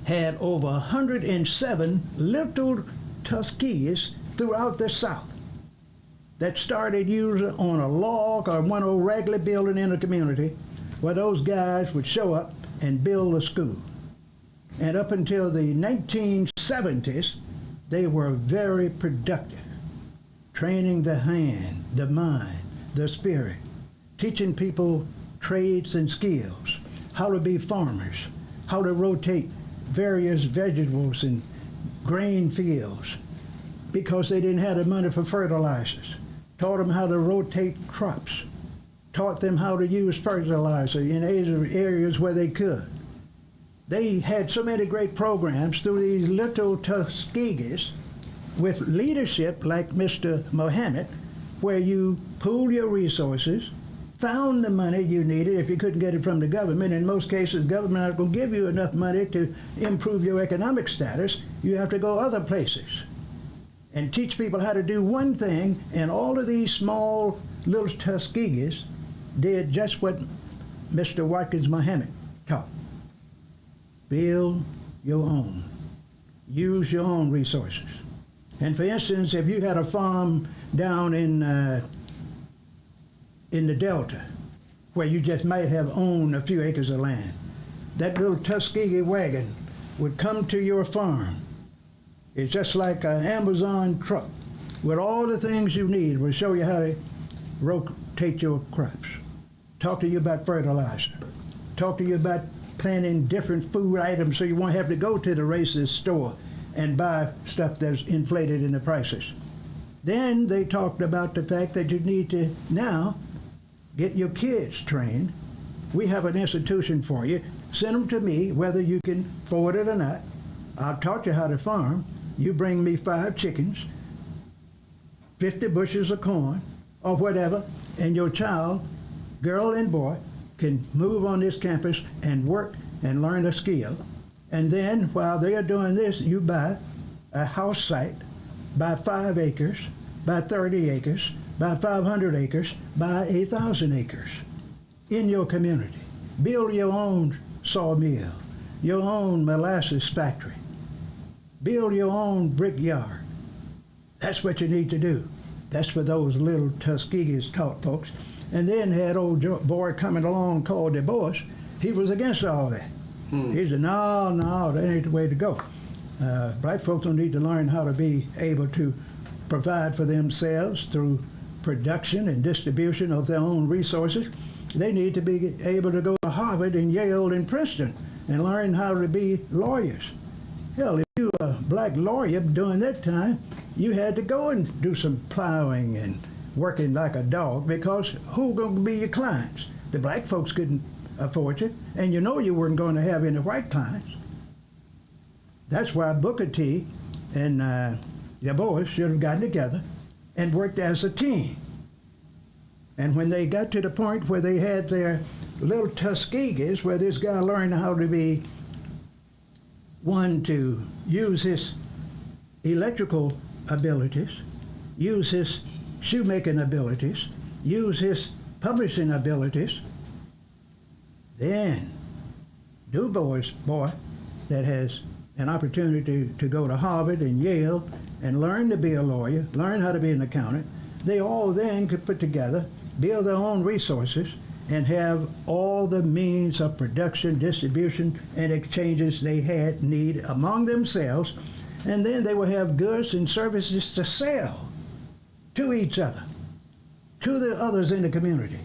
had over 107 little Tuskegees throughout the South that started usually on a log or one old raggedy building in a community where those guys would show up and build a school. And up until the 1970s, they were very productive, training the hand, the mind, the spirit, teaching people trades and skills, how to be farmers, how to rotate various vegetables and grain fields, because they didn't have the money for fertilizers. Taught them how to rotate crops, taught them how to use fertilizer in areas where they could. They had so many great programs through these little Tuskegees with leadership like Mr. Mohammed, where you pool your resources, found the money you needed if you couldn't get it from the government. In most cases, the government not going to give you enough money to improve your economic status. You have to go other places and teach people how to do one thing, and all of these small little Tuskegees did just what Mr. Watkins Muhammad taught. Build your own. Use your own resources. And for instance, if you had a farm down in the Delta, where you just might have owned a few acres of land, that little Tuskegee wagon would come to your farm. It's just like an Amazon truck with all the things you need. Will show you how to rotate your crops, talk to you about fertilizer, talk to you about planting different food items so you won't have to go to the racist store and buy stuff that's inflated in the prices. Then they talked about the fact that you need to now get your kids trained. We have an institution for you. Send them to me, whether you can afford it or not. I'll taught you how to farm. You bring me 5 chickens, 50 bushels of corn, or whatever, and your child, girl and boy, can move on this campus and work and learn a skill. And then while they are doing this, you buy a house site, buy 5 acres, buy 30 acres, buy 500 acres, buy 1,000 acres in your community. Build your own sawmill, your own molasses factory. Build your own brickyard. That's what you need to do. That's what those little Tuskegees taught folks. And then had old boy coming along called Du Bois. He was against all that. He said, no, that ain't the way to go. Black folks don't need to learn how to be able to provide for themselves through production and distribution of their own resources. They need to be able to go to Harvard and Yale and Princeton and learn how to be lawyers. Hell, if you were a black lawyer during that time, you had to go and do some plowing and working like a dog, because who going to be your clients? The black folks couldn't afford you, and you know you weren't going to have any white clients. That's why Booker T and Du Bois should have gotten together and worked as a team. And when they got to the point where they had their little Tuskegees, where this guy learned how to be one to use his electrical abilities, use his shoemaking abilities, use his publishing abilities, then Du Bois boy that has an opportunity to go to Harvard and Yale and learn to be a lawyer, learn how to be an accountant, they all then could put together, build their own resources, and have all the means of production, distribution, and exchanges they had need among themselves, and then they would have goods and services to sell to each other, to the others in the community.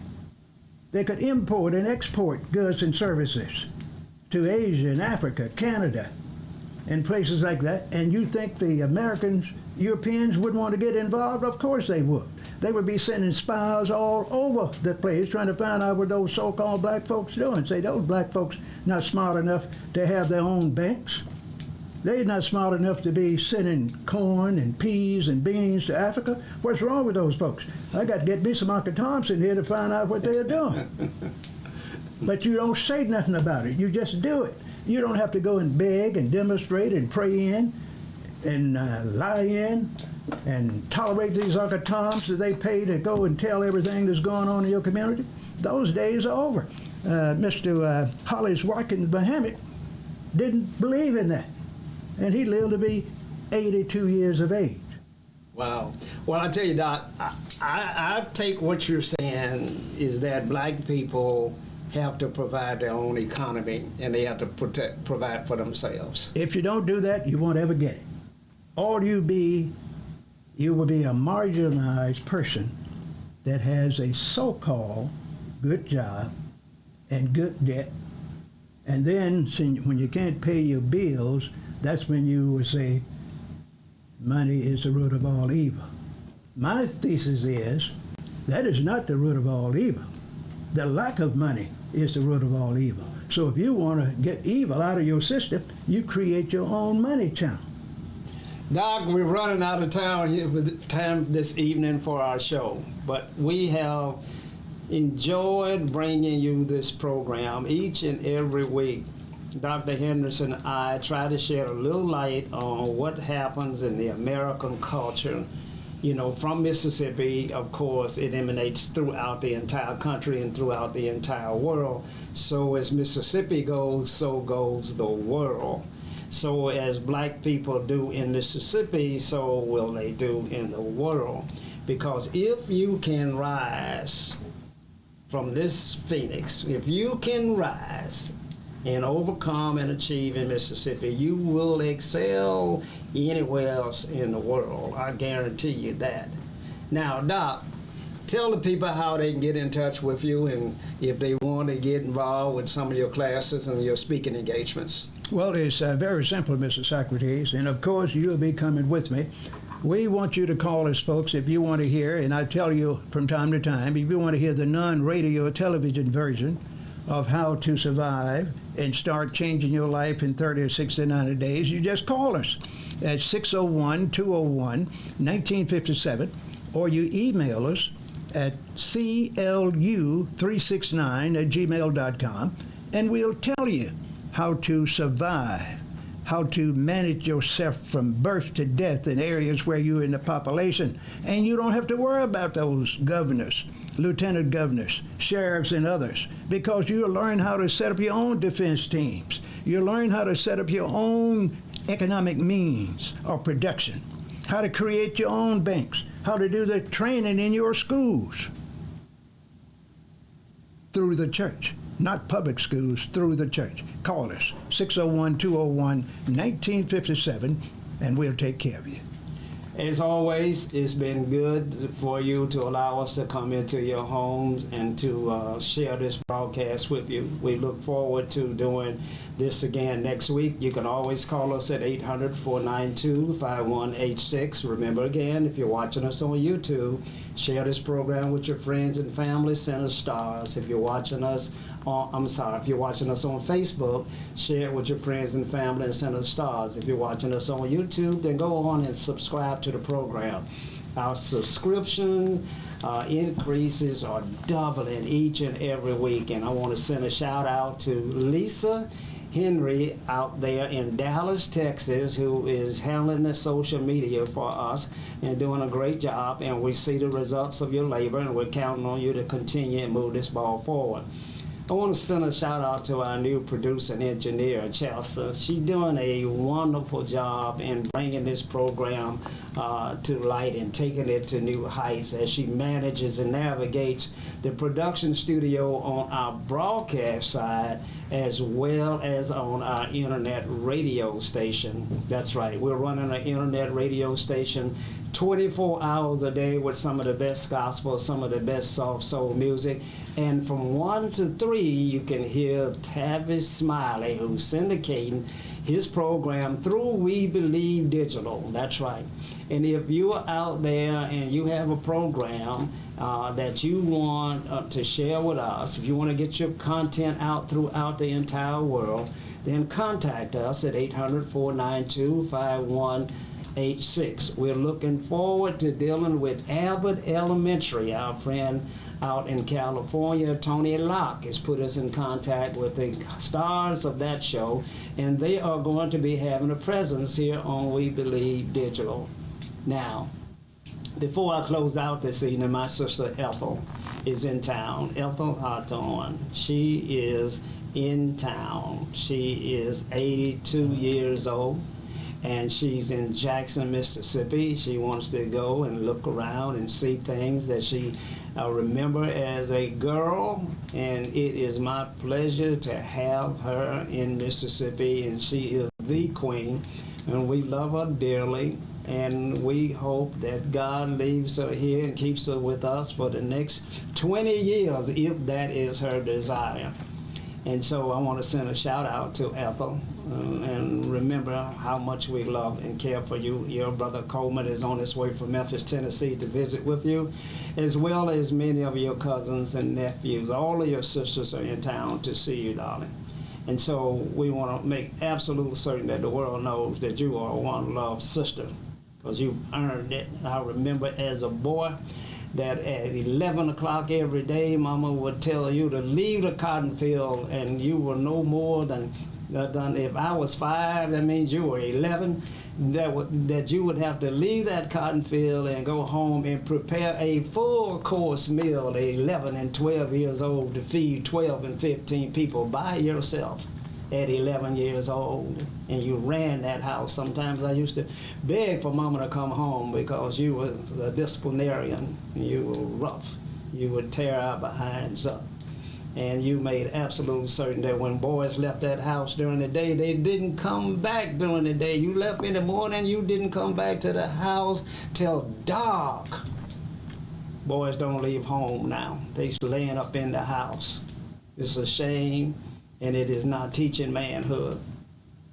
They could import and export goods and services to Asia and Africa, Canada, and places like that, and you think the Americans, Europeans wouldn't want to get involved? Of course they would. They would be sending spies all over the place trying to find out what those so-called black folks doing. Say those black folks not smart enough to have their own banks. They're not smart enough to be sending corn and peas and beans to Africa. What's wrong with those folks? I got to get me some Uncle Thompson here to find out what they're doing. But you don't say nothing about it. You just do it. You don't have to go and beg and demonstrate and pray in and lie in and tolerate these Uncle Toms that they pay to go and tell everything that's going on in your community. Those days are over. Mr. Hollis Watkins Muhammad didn't believe in that. And he lived to be 82 years of age. Wow. Well, I tell you, Doc, I take what you're saying is that black people have to provide their own economy and they have to provide for themselves. If you don't do that, you won't ever get it. All you will be a marginalized person that has a so-called good job and good debt. And then when you can't pay your bills, that's when you will say, money is the root of all evil. My thesis is, that is not the root of all evil. The lack of money is the root of all evil. So if you want to get evil out of your system, you create your own money channel. Doc, we're running out of time this evening for our show, but we have enjoyed bringing you this program each and every week. Dr. Henderson and I try to shed a little light on what happens in the American culture. You know, from Mississippi, of course, it emanates throughout the entire country and throughout the entire world. So as Mississippi goes, so goes the world. So as black people do in Mississippi, so will they do in the world. Because if you can rise from this phoenix, if you can rise and overcome and achieve in Mississippi, you will excel anywhere else in the world. I guarantee you that. Now, Doc, tell the people how they can get in touch with you and if they want to get involved with some of your classes and your speaking engagements. Well, it's very simple, Mr. Socrates, and of course you'll be coming with me. We want you to call us, folks, if you want to hear, and I tell you from time to time, if you want to hear the non-radio television version of how to survive and start changing your life in 30 or 60, 90 days, you just call us at 601-201-1957, or you email us at clu369@gmail.com, and we'll tell you how to survive, how to manage yourself from birth to death in areas where you're in the population. And you don't have to worry about those governors, lieutenant governors, sheriffs, and others, because you'll learn how to set up your own defense teams. You'll learn how to set up your own economic means of production, how to create your own banks, how to do the training in your schools through the church. Not public schools, through the church. Call us, 601-201-1957, and we'll take care of you. As always, it's been good for you to allow us to come into your homes and to share this broadcast with you. We look forward to doing this again next week. You can always call us at 800-492-5186. Remember again, if you're watching us on YouTube, share this program with your friends and family, send us stars. If you're watching us if you're watching us on Facebook, share it with your friends and family and send us stars. If you're watching us on YouTube, then go on and subscribe to the program. Our subscription increases are doubling each and every week, and I want to send a shout out to Lisa Henry out there in Dallas, Texas, who is handling the social media for us and doing a great job, and we see the results of your labor, and we're counting on you to continue and move this ball forward. I want to send a shout out to our new producer and engineer, Chelsea. She's doing a wonderful job in bringing this program to light and taking it to new heights as she manages and navigates the production studio on our broadcast side as well as on our internet radio station. That's right, we're running an internet radio station 24 hours a day with some of the best gospel, some of the best soft soul music. And from 1 to 3, you can hear Tavis Smiley, who's syndicating his program through We Believe Digital. That's right. And if you're out there and you have a program that you want to share with us, if you want to get your content out throughout the entire world, then contact us at 800-492-5186. We're looking forward to dealing with Abbott Elementary. Our friend out in California, Tony Locke, has put us in contact with the stars of that show, and they are going to be having a presence here on We Believe Digital. Now, before I close out this evening, my sister Ethel is in town. Ethel Hawthorne. She is in town. She is 82 years old, and she's in Jackson, Mississippi. She wants to go and look around and see things that she remember as a girl, and it is my pleasure to have her in Mississippi, and she is the queen, and we love her dearly. And we hope that God leaves her here and keeps her with us for the next 20 years, if that is her desire. And so I want to send a shout out to Ethel and remember how much we love and care for you. Your brother Coleman is on his way from Memphis, Tennessee to visit with you, as well as many of your cousins and nephews. All of your sisters are in town to see you, darling. And so we want to make absolutely certain that the world knows that you are one loved sister, because you've earned it. I remember as a boy that at 11 o'clock every day, Mama would tell you to leave the cotton field, and you were no more than if I was 5, that means you were 11, that you would have to leave that cotton field and go home and prepare a full course meal at 11 and 12 years old to feed 12 and 15 people by yourself at 11 years old. And you ran that house. Sometimes I used to beg for Mama to come home because you were a disciplinarian. You were rough. You would tear our behinds up. And you made absolute certain that when boys left that house during the day, they didn't come back during the day. You left in the morning, you didn't come back to the house till dark. Boys don't leave home now. They're laying up in the house. It's a shame, and it is not teaching manhood.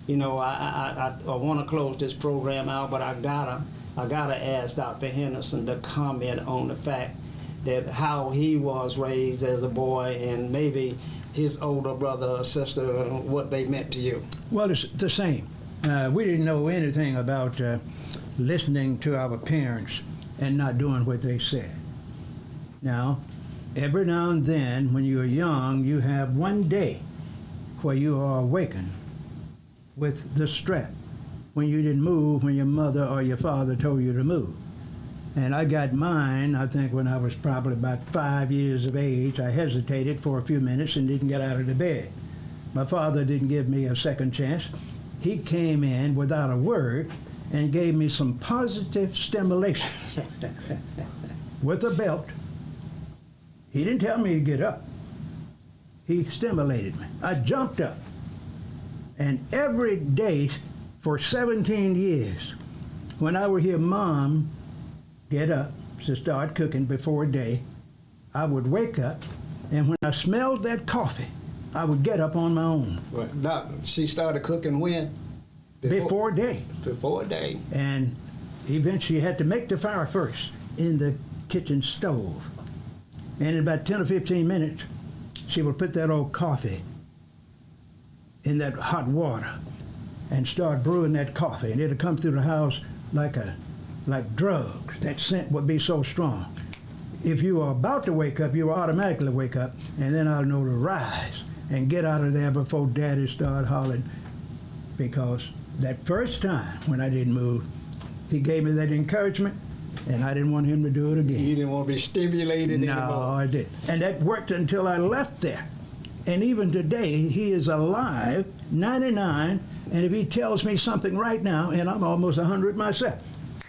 You know, I want to close this program out, but I gotta ask Dr. Henderson to comment on the fact that how he was raised as a boy, and maybe his older brother or sister, what they meant to you. Well, it's the same. We didn't know anything about listening to our parents and not doing what they said. Now, every now and then, when you're young, you have one day where you are awakened with the strap, when you didn't move when your mother or your father told you to move. And I got mine, I think, when I was probably about 5 years of age. I hesitated for a few minutes and didn't get out of the bed. My father didn't give me a second chance. He came in without a word and gave me some positive stimulation with a belt. He didn't tell me to get up. He stimulated me. I jumped up. And every day for 17 years, when I would hear Mom get up to start cooking before day, I would wake up, and when I smelled that coffee, I would get up on my own. Well, Doc, she started cooking when? Before day. Before day. And eventually you had to make the fire first in the kitchen stove. And in about 10 or 15 minutes, she would put that old coffee in that hot water and start brewing that coffee. And it'd come through the house like drugs. That scent would be so strong. If you are about to wake up, you will automatically wake up, and then I'll know to rise and get out of there before Daddy started hollering. Because that first time when I didn't move, he gave me that encouragement, and I didn't want him to do it again. You didn't want to be stimulated anymore. No, I didn't. And that worked until I left there. And even today, he is alive, 99, and if he tells me something right now, and I'm almost 100 myself,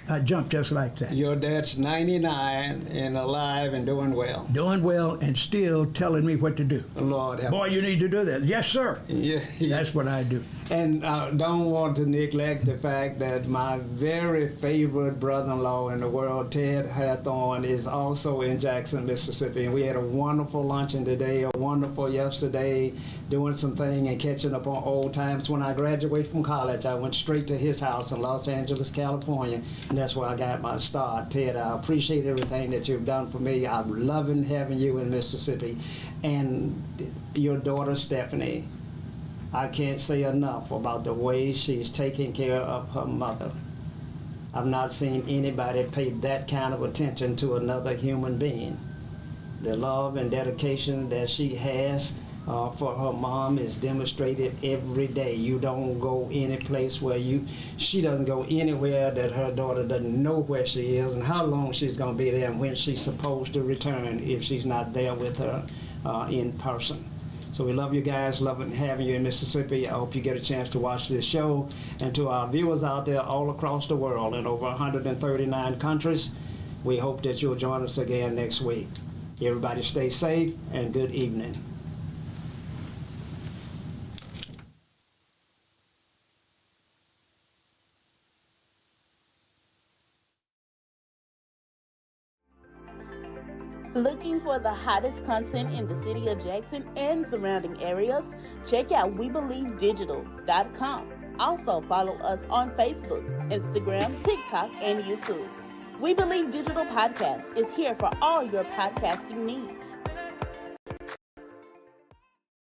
I jumped just like that. Your dad's 99 and alive and doing well. Doing well and still telling me what to do. Lord help Boy, us. you need to do that. Yes, sir. Yeah. That's what I do. And don't want to neglect the fact that my very favorite brother-in-law in the world, Ted Hathorn, is also in Jackson, Mississippi. And we had a wonderful luncheon today, a wonderful yesterday, doing some thing and catching up on old times. When I graduated from college, I went straight to his house in Los Angeles, California, and that's where I got my start. Ted, I appreciate everything that you've done for me. I'm loving having you in Mississippi. And your daughter, Stephanie, I can't say enough about the way she's taking care of her mother. I've not seen anybody pay that kind of attention to another human being. The love and dedication that she has for her mom is demonstrated every day. You don't go any place where she doesn't go anywhere that her daughter doesn't know where she is and how long she's going to be there and when she's supposed to return if she's not there with her in person. So we love you guys, loving having you in Mississippi. I hope you get a chance to watch this show. And to our viewers out there all across the world in over 139 countries, we hope that you'll join us again next week. Everybody stay safe and good evening. Looking for the hottest content in the city of Jackson and surrounding areas? Check out WeBelieveDigital.com. Also follow us on Facebook, Instagram, TikTok, and YouTube. We Believe Digital Podcast is here for all your podcasting needs.